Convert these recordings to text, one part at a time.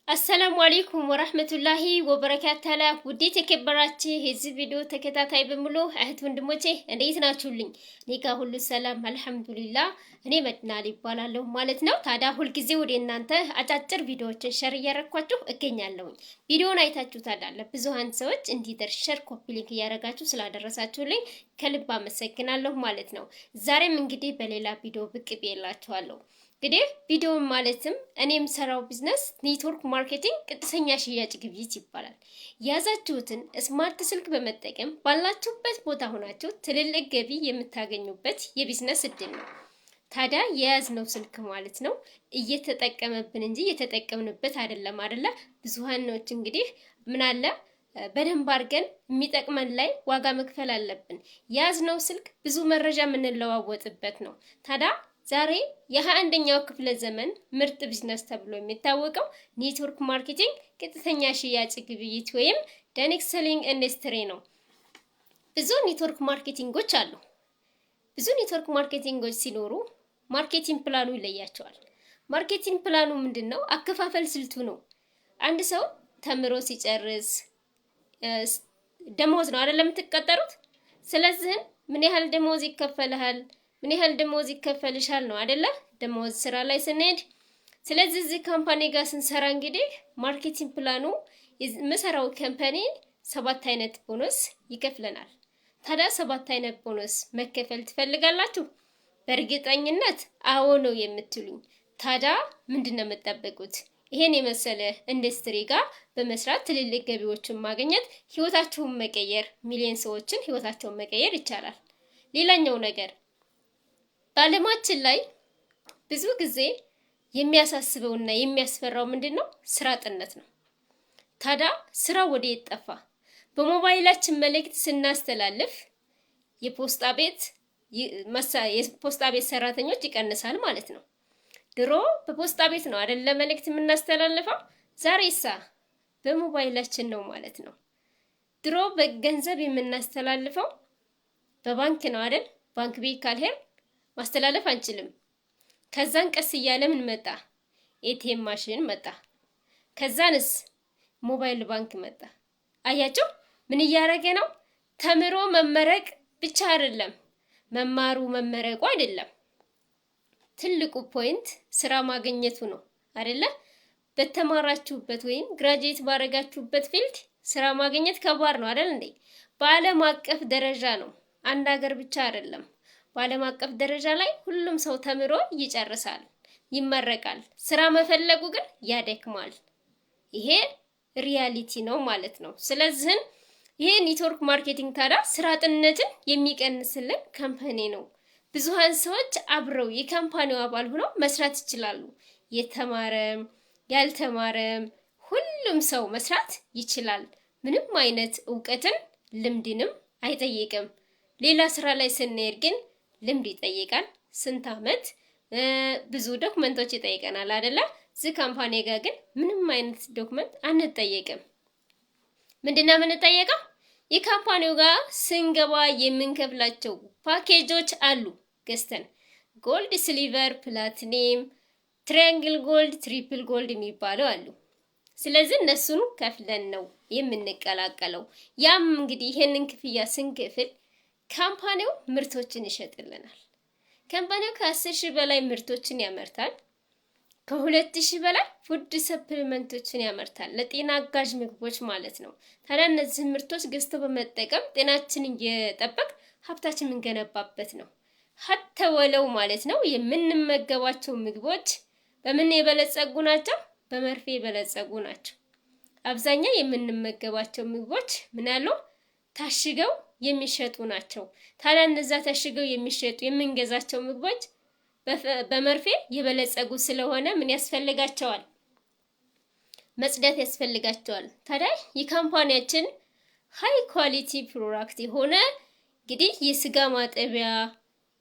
አሰላሙ አለይኩም ወራህመቱላሂ ወበረካቱሁ። ውዴ ተከበራችሁ የዚህ ቪዲዮ ተከታታይ በሙሉ እህት ወንድሞቼ እንዴት ናችሁልኝ? እኔ ጋር ሁሉ ሰላም አልሐምዱሊላህ። እኔ መድናል ይባላለሁ ማለት ነው። ታዲያ ሁልጊዜ ወደ እናንተ አጫጭር ቪዲዮዎችን ሸር እያረኳችሁ እገኛለሁ። ቪዲዮውን አይታችሁታል ብዙሃን ሰዎች እንዲደርስ ሸር ኮፒ ሊንክ እያረጋችሁ ስላደረሳችሁልኝ ከልብ አመሰግናለሁ ማለት ነው። ዛሬም እንግዲህ በሌላ ቪዲዮ ብቅ ብዬላችኋለሁ። እንግዲህ ቪዲዮ ማለትም እኔም ሰራው ቢዝነስ ኔትወርክ ማርኬቲንግ ቀጥተኛ ሽያጭ ግብይት ይባላል። ያዛችሁትን ስማርት ስልክ በመጠቀም ባላችሁበት ቦታ ሆናችሁ ትልልቅ ገቢ የምታገኙበት የቢዝነስ እድል ነው። ታዲያ የያዝነው ስልክ ማለት ነው እየተጠቀመብን እንጂ እየተጠቀምንበት አይደለም አይደለ? ብዙሃኖች እንግዲህ ምን አለ በደንብ አድርገን የሚጠቅመን ላይ ዋጋ መክፈል አለብን። የያዝነው ስልክ ብዙ መረጃ የምንለዋወጥበት ነው። ታዲያ ዛሬ የ21ኛው ክፍለ ዘመን ምርጥ ቢዝነስ ተብሎ የሚታወቀው ኔትወርክ ማርኬቲንግ ቀጥተኛ ሽያጭ ግብይት ወይም ዳይሬክት ሴሊንግ ኢንዱስትሪ ነው። ብዙ ኔትወርክ ማርኬቲንጎች አሉ። ብዙ ኔትወርክ ማርኬቲንጎች ሲኖሩ ማርኬቲንግ ፕላኑ ይለያቸዋል። ማርኬቲንግ ፕላኑ ምንድነው? አከፋፈል ስልቱ ነው። አንድ ሰው ተምሮ ሲጨርስ ደሞዝ ነው አይደለም የምትቀጠሩት። ስለዚህ ምን ያህል ደሞዝ ይከፈልሃል፣ ምን ያህል ደሞዝ ይከፈልሻል ነው አይደለ? ደሞዝ ስራ ላይ ስንሄድ። ስለዚህ እዚህ ካምፓኒ ጋር ስንሰራ እንግዲህ ማርኬቲንግ ፕላኑ የምሰራው ካምፓኒ 7 አይነት ቦነስ ይከፍለናል። ታዲያ 7 አይነት ቦነስ መከፈል ትፈልጋላችሁ? በእርግጠኝነት አዎ ነው የምትሉኝ። ታዲያ ምንድነው የምትጠብቁት? ይሄን የመሰለ ኢንዱስትሪ ጋር በመስራት ትልልቅ ገቢዎችን ማግኘት፣ ህይወታቸውን መቀየር፣ ሚሊዮን ሰዎችን ህይወታቸውን መቀየር ይቻላል። ሌላኛው ነገር በዓለማችን ላይ ብዙ ጊዜ የሚያሳስበውና የሚያስፈራው ምንድነው? ስራ አጥነት ነው። ታዲያ ስራ ወዴት ጠፋ? በሞባይላችን መልእክት ስናስተላልፍ የፖስታ ቤት ሰራተኞች ይቀንሳል ማለት ነው። ድሮ በፖስታ ቤት ነው አይደል መልእክት የምናስተላልፈው። ዛሬሳ በሞባይላችን ነው ማለት ነው። ድሮ በገንዘብ የምናስተላልፈው በባንክ ነው አይደል? ባንክ ቤት ካልሄድ ማስተላለፍ አንችልም። ከዛን ቀስ እያለ ምን መጣ? ኤቲኤም ማሽን መጣ። ከዛንስ ሞባይል ባንክ መጣ። አያችሁ ምን እያደረገ ነው? ተምሮ መመረቅ ብቻ አይደለም፣ መማሩ መመረቁ አይደለም። ትልቁ ፖይንት ስራ ማግኘቱ ነው አይደለ? በተማራችሁበት ወይም ግራጁዌት ባረጋችሁበት ፊልድ ስራ ማግኘት ከባድ ነው አይደል እንዴ? በዓለም አቀፍ ደረጃ ነው፣ አንድ ሀገር ብቻ አይደለም። በዓለም አቀፍ ደረጃ ላይ ሁሉም ሰው ተምሮ ይጨርሳል፣ ይመረቃል። ስራ መፈለጉ ግን ያደክማል። ይሄ ሪያሊቲ ነው ማለት ነው። ስለዚህ ይሄ ኔትወርክ ማርኬቲንግ ታዲያ ስራ አጥነትን የሚቀንስልን ካምፓኒ ነው። ብዙሃን ሰዎች አብረው የካምፓኒው አባል ሆነው መስራት ይችላሉ። የተማረም ያልተማረም ሁሉም ሰው መስራት ይችላል። ምንም አይነት እውቀትን ልምድንም አይጠይቅም። ሌላ ስራ ላይ ስንሄድ ግን ልምድ ይጠይቃል። ስንት አመት ብዙ ዶክመንቶች ይጠይቀናል አይደለ? እዚህ ካምፓኒ ጋር ግን ምንም አይነት ዶክመንት አንጠየቅም። ምንድነው የምንጠየቀው? የካምፓኒው ጋር ስንገባ የምንከፍላቸው ፓኬጆች አሉ። ገዝተን ጎልድ፣ ሲልቨር፣ ፕላቲኒየም፣ ትራያንግል ጎልድ፣ ትሪፕል ጎልድ የሚባሉ አሉ። ስለዚህ እነሱን ከፍለን ነው የምንቀላቀለው። ያም እንግዲህ ይሄንን ክፍያ ስንከፍል ካምፓኒው ምርቶችን ይሸጥልናል። ካምፓኒው ከ10,000 በላይ ምርቶችን ያመርታል። ከ2,000 በላይ ፉድ ሰፕሊመንቶችን ያመርታል፣ ለጤና አጋዥ ምግቦች ማለት ነው። ታዲያ እነዚህ ምርቶች ገዝቶ በመጠቀም ጤናችንን እየጠበቅ ሀብታችን የምንገነባበት ነው። ሀተ ወለው ማለት ነው የምንመገባቸው ምግቦች በምን የበለጸጉ ናቸው? በመርፌ የበለጸጉ ናቸው። አብዛኛው የምንመገባቸው ምግቦች ምን ያለው ታሽገው የሚሸጡ ናቸው። ታዲያ እነዛ ታሽገው የሚሸጡ የምንገዛቸው ምግቦች በመርፌ የበለጸጉ ስለሆነ ምን ያስፈልጋቸዋል? መጽዳት ያስፈልጋቸዋል። ታዲያ የካምፓኒያችን ሃይ ኳሊቲ ፕሮዳክት የሆነ እንግዲህ የስጋ ማጠቢያ፣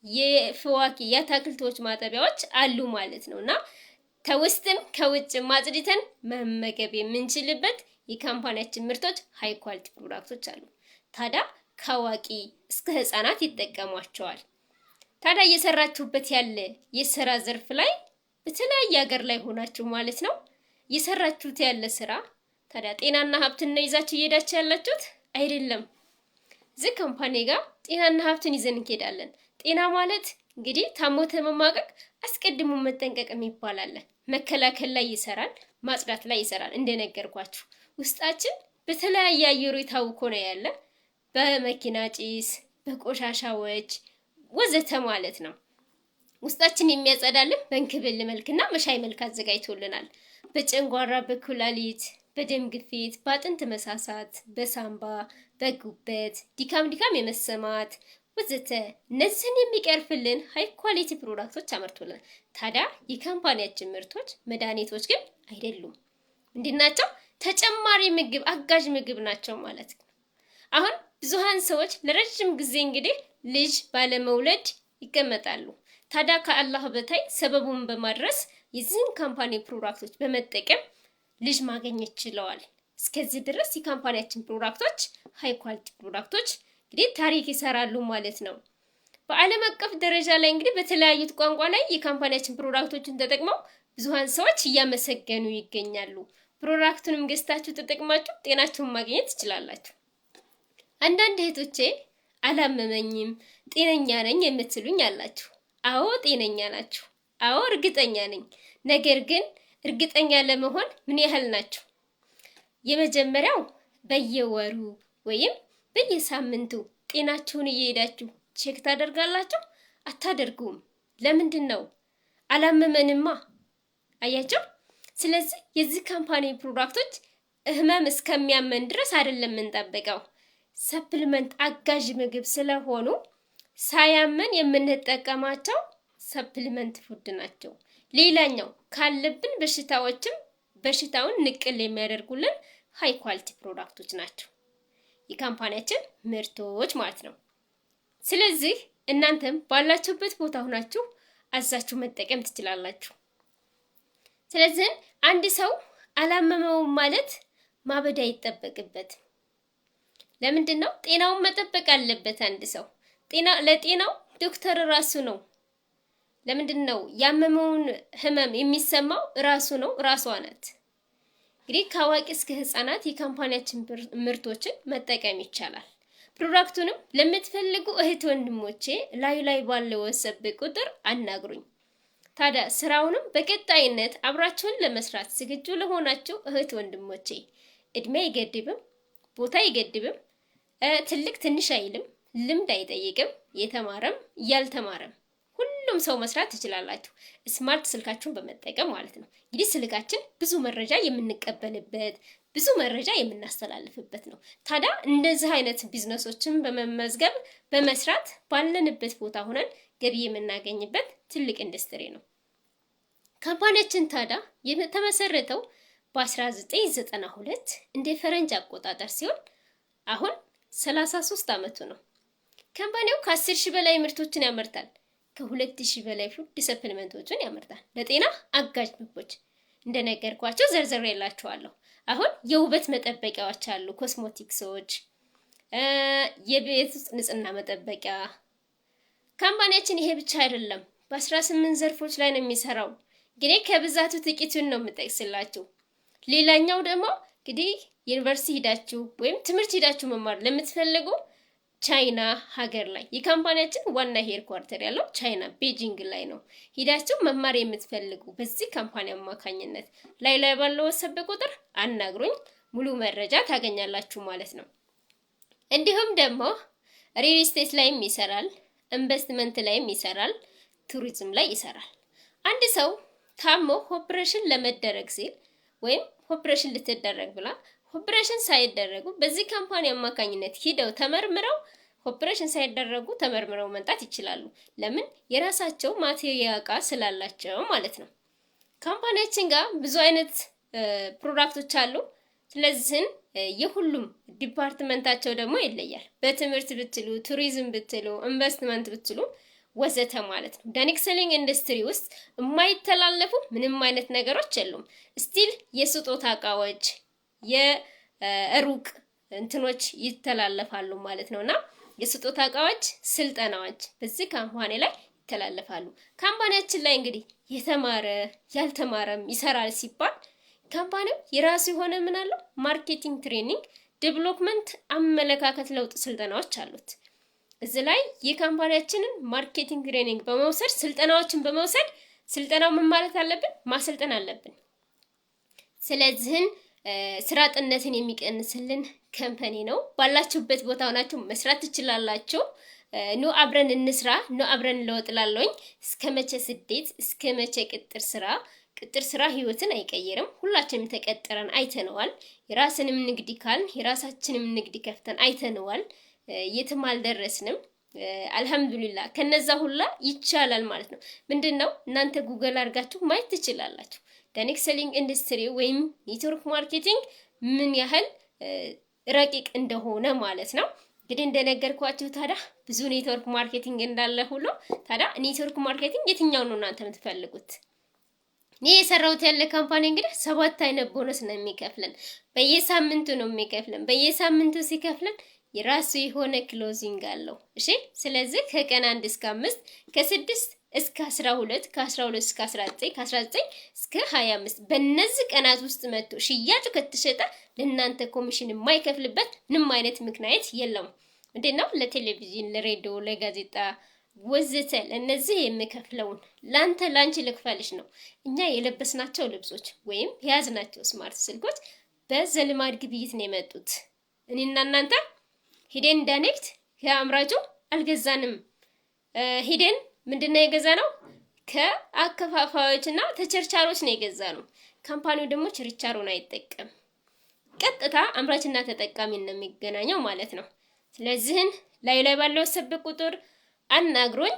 የፍዋኪ የአትክልቶች ማጠቢያዎች አሉ ማለት ነውና ከውስጥም ከውጭም ማጽድተን መመገብ የምንችልበት የካምፓኒያችን ምርቶች ሃይ ኳሊቲ ፕሮዳክቶች አሉ። ታዲያ ከአዋቂ እስከ ህፃናት ይጠቀሟቸዋል። ታዲያ እየሰራችሁበት ያለ የሥራ ዘርፍ ላይ በተለያየ ሀገር ላይ ሆናችሁ ማለት ነው እየሰራችሁት ያለ ስራ ታዲያ ጤናና ሀብትን ነው ይዛችሁ እየሄዳችሁ ያላችሁት አይደለም። እዚህ ካምፓኒ ጋር ጤናና ሀብትን ይዘን እንሄዳለን። ጤና ማለት እንግዲህ ታሞ ተመማቀቅ አስቀድሞ መጠንቀቅ ይባላል። መከላከል ላይ ይሰራል፣ ማጽዳት ላይ ይሰራል። እንደነገርኳችሁ ውስጣችን በተለያየ አየሩ የታውኮ ነው ያለ በመኪና ጭስ፣ በቆሻሻዎች ወዘተ ማለት ነው። ውስጣችን የሚያጸዳልን በእንክብል መልክና በሻይ መልክ አዘጋጅቶልናል። በጨንጓራ፣ በኩላሊት፣ በደም ግፊት፣ በአጥንት መሳሳት፣ በሳምባ፣ በጉበት ድካም የመሰማት ወዘተ እነዚህን የሚቀርፍልን ሃይ ኳሊቲ ፕሮዳክቶች አመርቶልናል። ታዲያ የካምፓኒያችን ምርቶች መድኃኒቶች ግን አይደሉም። ምንድናቸው? ተጨማሪ ምግብ፣ አጋዥ ምግብ ናቸው ማለት ነው። አሁን ብዙሃን ሰዎች ለረጅም ጊዜ እንግዲህ ልጅ ባለመውለድ ይቀመጣሉ። ታዲያ ከአላህ በታይ ሰበቡን በማድረስ የዚህን ካምፓኒ ፕሮዳክቶች በመጠቀም ልጅ ማግኘት ችለዋል። እስከዚህ ድረስ የካምፓኒያችን ፕሮዳክቶች ሃይ ኳሊቲ ፕሮዳክቶች እንግዲህ ታሪክ ይሰራሉ ማለት ነው። በዓለም አቀፍ ደረጃ ላይ እንግዲህ በተለያዩት ቋንቋ ላይ የካምፓኒያችን ፕሮዳክቶችን ተጠቅመው ብዙሃን ሰዎች እያመሰገኑ ይገኛሉ። ፕሮዳክቱንም ገዝታችሁ ተጠቅማችሁ ጤናችሁን ማግኘት ትችላላችሁ። አንዳንድ እህቶቼ አላመመኝም ጤነኛ ነኝ የምትሉኝ አላችሁ። አዎ ጤነኛ ናችሁ። አዎ እርግጠኛ ነኝ። ነገር ግን እርግጠኛ ለመሆን ምን ያህል ናችሁ? የመጀመሪያው በየወሩ ወይም በየሳምንቱ ጤናችሁን እየሄዳችሁ ቼክ ታደርጋላችሁ? አታደርጉም። ለምንድን ነው? አላመመንማ። አያችሁ? ስለዚህ የዚህ ካምፓኒ ፕሮዳክቶች ህመም እስከሚያመን ድረስ አይደለም የምንጠብቀው። ሰፕሊመንት አጋዥ ምግብ ስለሆኑ ሳያመን የምንጠቀማቸው ሰፕሊመንት ፉድ ናቸው። ሌላኛው ካለብን በሽታውን ንቅል የሚያደርጉልን ሃይ ኳሊቲ ፕሮዳክቶች ናቸው። የካምፓኒያችን ምርቶች ማለት ነው። ስለዚህ እናንተም ባላችሁበት ቦታ ሆናችሁ አዛችሁ መጠቀም ትችላላችሁ። ስለዚህ አንድ ሰው አላመመውም ማለት ማበድ አይጠበቅበትም። ለምንድን ነው? ጤናውን መጠበቅ አለበት። አንድ ሰው ለጤናው ዶክተር ራሱ ነው። ለምንድን ነው? ያመመውን ህመም የሚሰማው ራሱ ነው፣ ራሷ ናት። እንግዲህ ከአዋቂ እስከ ህፃናት የካምፓኒያችን ምርቶችን መጠቀም ይቻላል። ፕሮዳክቱንም ለምትፈልጉ እህት ወንድሞቼ ላይ ባለው ወሰብ ቁጥር አናግሩኝ። ታዲያ ስራውንም በቀጣይነት አብራችሁን ለመስራት ዝግጁ ለሆናችሁ እህት ወንድሞቼ እድሜ አይገድብም፣ ቦታ አይገድብም፣ ትልቅ ትንሽ አይልም፣ ልምድ አይጠይቅም። የተማረም ያልተማረም ሁሉም ሰው መስራት ትችላላችሁ። ስማርት ስልካችሁን በመጠቀም ማለት ነው። እንግዲህ ስልካችን ብዙ መረጃ የምንቀበልበት ብዙ መረጃ የምናስተላልፍበት ነው። ታዲያ እንደዚህ አይነት ቢዝነሶችን በመመዝገብ በመስራት ባለንበት ቦታ ሆነን ገቢ የምናገኝበት ትልቅ ኢንዱስትሪ ነው። ካምፓኒያችን ታዲያ የተመሰረተው በ1992 እንደ ፈረንጅ አቆጣጠር ሲሆን አሁን 33 ዓመቱ ነው። ካምፓኒው ከ10,000 በላይ ምርቶችን ያመርታል። ከ2,000 በላይ ፉድ ሰፕሊመንቶችን ያመርታል። ለጤና አጋዥ ምግቦች እንደነገርኳቸው ዘርዝሬላችኋለሁ። አሁን የውበት መጠበቂያዎች አሉ፣ ኮስሞቲክሶች፣ የቤት ውስጥ ንጽህና መጠበቂያ። ካምፓኒያችን ይሄ ብቻ አይደለም፣ በ18 ዘርፎች ላይ ነው የሚሰራው። እንግዲህ ከብዛቱ ጥቂቱን ነው የምጠቅስላችሁ። ሌላኛው ደግሞ እንግዲህ ዩኒቨርሲቲ ሄዳችሁ ወይም ትምህርት ሄዳችሁ መማር ለምትፈልጉ ቻይና ሀገር ላይ የካምፓኒያችን ዋና ሄድኳርተር ያለው ቻይና ቤጂንግ ላይ ነው። ሄዳችሁ መማር የምትፈልጉ በዚህ ካምፓኒ አማካኝነት ላይ ባለው ወሰብ ቁጥር አናግሩኝ፣ ሙሉ መረጃ ታገኛላችሁ ማለት ነው። እንዲሁም ደግሞ ሪል ስቴት ላይም ይሰራል፣ ኢንቨስትመንት ላይም ይሰራል፣ ቱሪዝም ላይ ይሰራል። አንድ ሰው ታሞ ኦፕሬሽን ለመደረግ ሲል ወይም ኦፕሬሽን ልትደረግ ብላ ኦፕሬሽን ሳይደረጉ በዚህ ካምፓኒ አማካኝነት ሂደው ተመርምረው ኦፕሬሽን ሳይደረጉ ተመርምረው መምጣት ይችላሉ። ለምን? የራሳቸው ማቴሪያል ዕቃ ስላላቸው ማለት ነው። ካምፓኒያችን ጋር ብዙ አይነት ፕሮዳክቶች አሉ። ስለዚህ የሁሉም ዲፓርትመንታቸው ደግሞ ይለያል። በትምህርት ብትሉ፣ ቱሪዝም ብትሉ፣ ኢንቨስትመንት ብትሉ ወዘተ ማለት ነው። ዳይሬክት ሴሊንግ ኢንዱስትሪ ውስጥ የማይተላለፉ ምንም አይነት ነገሮች የሉም። ስቲል የስጦታ ዕቃዎች የሩቅ እንትኖች ይተላለፋሉ ማለት ነውና የስጦታ ዕቃዎች፣ ስልጠናዎች በዚህ ካምፓኒ ላይ ይተላለፋሉ። ካምፓኒያችን ላይ እንግዲህ የተማረ ያልተማረም ይሰራል ሲባል ካምፓኒው የራሱ የሆነ ምን አለው ማርኬቲንግ ትሬኒንግ ዴቨሎፕመንት አመለካከት ለውጥ ስልጠናዎች አሉት። እዚህ ላይ የካምፓኒያችንን ማርኬቲንግ ትሬኒንግ በመውሰድ ስልጠናዎችን በመውሰድ ስልጠናው ምን ማለት አለብን ማሰልጠን አለብን። ስለዚህን ስራ አጥነትን የሚቀንስልን ካምፓኒ ነው። ባላችሁበት ቦታ ሆናችሁ መስራት ትችላላችሁ። ኑ አብረን እንስራ፣ ኑ አብረን እንለወጥላለኝ። እስከ መቼ ስደት፣ እስከ መቼ ቅጥር ስራ? ቅጥር ስራ ህይወትን አይቀይርም። ሁላችንም ተቀጥረን አይተነዋል። የራስንም ንግድ ካልን የራሳችንም ንግድ ከፍተን አይተነዋል። የትም አልደረስንም። አልহামዱሊላህ ከነዛ ሁላ ይቻላል ማለት ነው። ምንድነው እናንተ ጉግል አድርጋችሁ ማየት ትችላላችሁ። ዳይሬክት ሴሊንግ ኢንዱስትሪ ወይም ኔትወርክ ማርኬቲንግ ምን ያህል ረቂቅ እንደሆነ ማለት ነው። እንግዲህ እንደነገርኳችሁ ታዲያ ብዙ ኔትወርክ ማርኬቲንግ እንዳለ ሁሉ ታዲያ ኔትወርክ ማርኬቲንግ የትኛው ነው እናንተ የምትፈልጉት? እኔ የሰራሁት ያለ ካምፓኒ እንግዲህ 7 አይነት ቦነስ ነው የሚከፍለን። በየሳምንቱ ነው የሚከፍለን። በየሳምንቱ ሲከፍለን የራሱ የሆነ ክሎዚንግ አለው። እሺ ስለዚህ ከቀን 1 እስከ 5 ከ6 እስከ 12 ከ12 እስከ 19 ከ19 እስከ 25 በእነዚህ ቀናት ውስጥ መጥቶ ሽያጩ ከተሸጠ ለእናንተ ኮሚሽን የማይከፍልበት ምንም አይነት ምክንያት የለም። እንዴነው ለቴሌቪዥን፣ ለሬዲዮ፣ ለጋዜጣ ወዘተ ለነዚህ የምከፍለውን ላንቺ ልክፈልሽ ነው። እኛ የለበስናቸው ልብሶች ወይም የያዝናቸው ስማርት ስልኮች በዘልማድ ግብይት ነው የመጡት። እኔና እናንተ ሂደን ዳይሬክት ከአምራቹ አልገዛንም። ሂደን ምንድነው የገዛነው? ከአከፋፋዮችና ተቸርቻሮች ነው የገዛነው። ካምፓኒው ደግሞ ችርቻሮን አይጠቀም። ቀጥታ አምራችና ተጠቃሚ ነው የሚገናኘው ማለት ነው። ስለዚህን ላይ ባለው ሰብ ቁጥር አናግሮኝ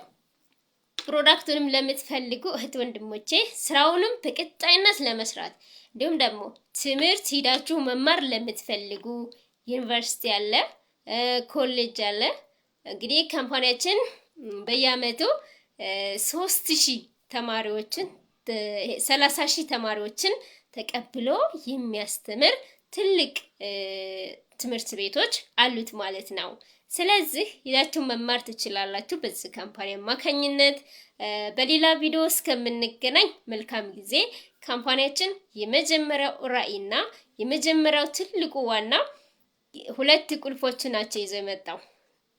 ፕሮዳክቱንም ለምትፈልጉ እህት ወንድሞቼ ስራውንም በቀጣይነት ለመስራት እንዲሁም ደግሞ ትምህርት ሂዳችሁ መማር ለምትፈልጉ ዩኒቨርሲቲ አለ፣ ኮሌጅ አለ። እንግዲህ ካምፓኒያችን በየአመቱ 3000 ተማሪዎችን 30000 ተማሪዎችን ተቀብሎ የሚያስተምር ትልቅ ትምህርት ቤቶች አሉት ማለት ነው። ስለዚህ ሄዳችሁ መማር ትችላላችሁ በዚህ ካምፓኒ አማካኝነት። በሌላ ቪዲዮ እስከምንገናኝ መልካም ጊዜ። ካምፓኒያችን የመጀመሪያው ራዕይና የመጀመሪያው ትልቁ ዋና 2 ቁልፎች ናቸው ይዘው የመጣው።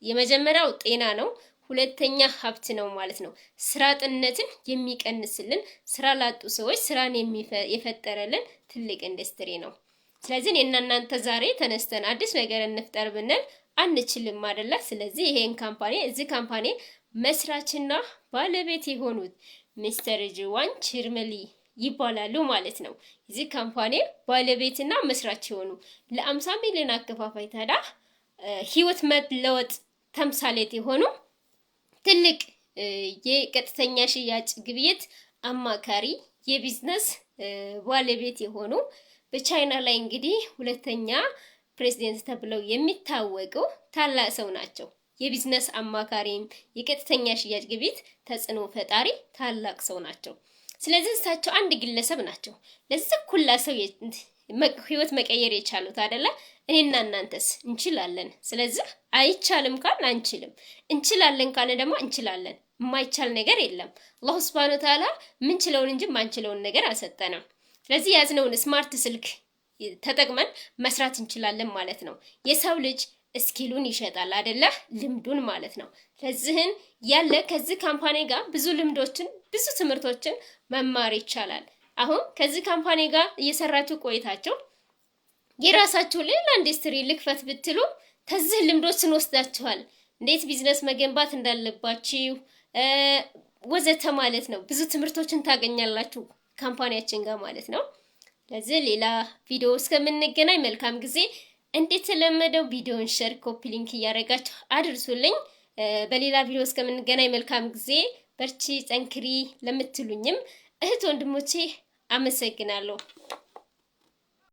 የመጀመሪያው ጤና ነው፣ ሁለተኛ ሀብት ነው ማለት ነው። ስራ አጥነትን የሚቀንስልን፣ ስራ ላጡ ሰዎች ስራን የፈጠረልን ትልቅ ኢንዱስትሪ ነው። ስለዚህ እናንተ ዛሬ ተነስተን አዲስ ነገር እንፍጠር ብንል አንችልም አይደለ? ስለዚህ ይሄን ካምፓኒ እዚህ ካምፓኒ መስራችና ባለቤት የሆኑት ሚስተር ጂዋን ቺርመሊ ይባላሉ ማለት ነው። እዚህ ካምፓኒ ባለቤትና መስራች የሆኑ ለ50 ሚሊዮን አከፋፋይ ታዲያ ህይወት መለወጥ ተምሳሌት የሆኑ ትልቅ የቀጥተኛ ሽያጭ ግብይት አማካሪ የቢዝነስ ባለቤት የሆኑ በቻይና ላይ እንግዲህ ሁለተኛ ፕሬዚደንት ተብለው የሚታወቁ ታላቅ ሰው ናቸው። የቢዝነስ አማካሪም የቀጥተኛ ሽያጭ ግብይት ተጽዕኖ ፈጣሪ ታላቅ ሰው ናቸው። ስለዚህ እሳቸው አንድ ግለሰብ ናቸው ለዚህ ሁላ ሰው ህይወት መቀየር የቻሉት አይደለ? እኔና እናንተስ እንችላለን። ስለዚህ አይቻልም ካልን አንችልም፣ እንችላለን ካልን ደግሞ እንችላለን። የማይቻል ነገር የለም። አላህ Subhanahu Wa Ta'ala ምንችለውን እንጂ ማንችለውን ነገር አልሰጠንም። ስለዚህ ያዝነውን ስማርት ስልክ ተጠቅመን መስራት እንችላለን ማለት ነው። የሰው ልጅ ስኪሉን ይሸጣል አይደለ? ልምዱን ማለት ነው። ስለዚህን ያለ ከዚህ ካምፓኒ ጋር ብዙ ልምዶችን ብዙ ትምህርቶችን መማር ይቻላል። አሁን ከዚህ ካምፓኒ ጋር እየሰራችሁ ቆይታችሁ የራሳችሁ ሌላ ኢንዱስትሪ ልክፈት ብትሉ ከዚህ ልምዶችን ወስዳችኋል። እንዴት ቢዝነስ መገንባት እንዳለባችሁ ወዘተ ማለት ነው። ብዙ ትምህርቶችን ታገኛላችሁ ካምፓኒያችን ጋር ማለት ነው። ለዚህ ሌላ ቪዲዮ እስከምንገናኝ መልካም ጊዜ። እንደተለመደው ቪዲዮን ሼር፣ ኮፒ ሊንክ እያደረጋችሁ አድርሱልኝ። በሌላ ቪዲዮ እስከምንገናኝ መልካም ጊዜ። በርቺ ጠንክሪ ለምትሉኝም እህት ወንድሞቼ አመሰግናለሁ።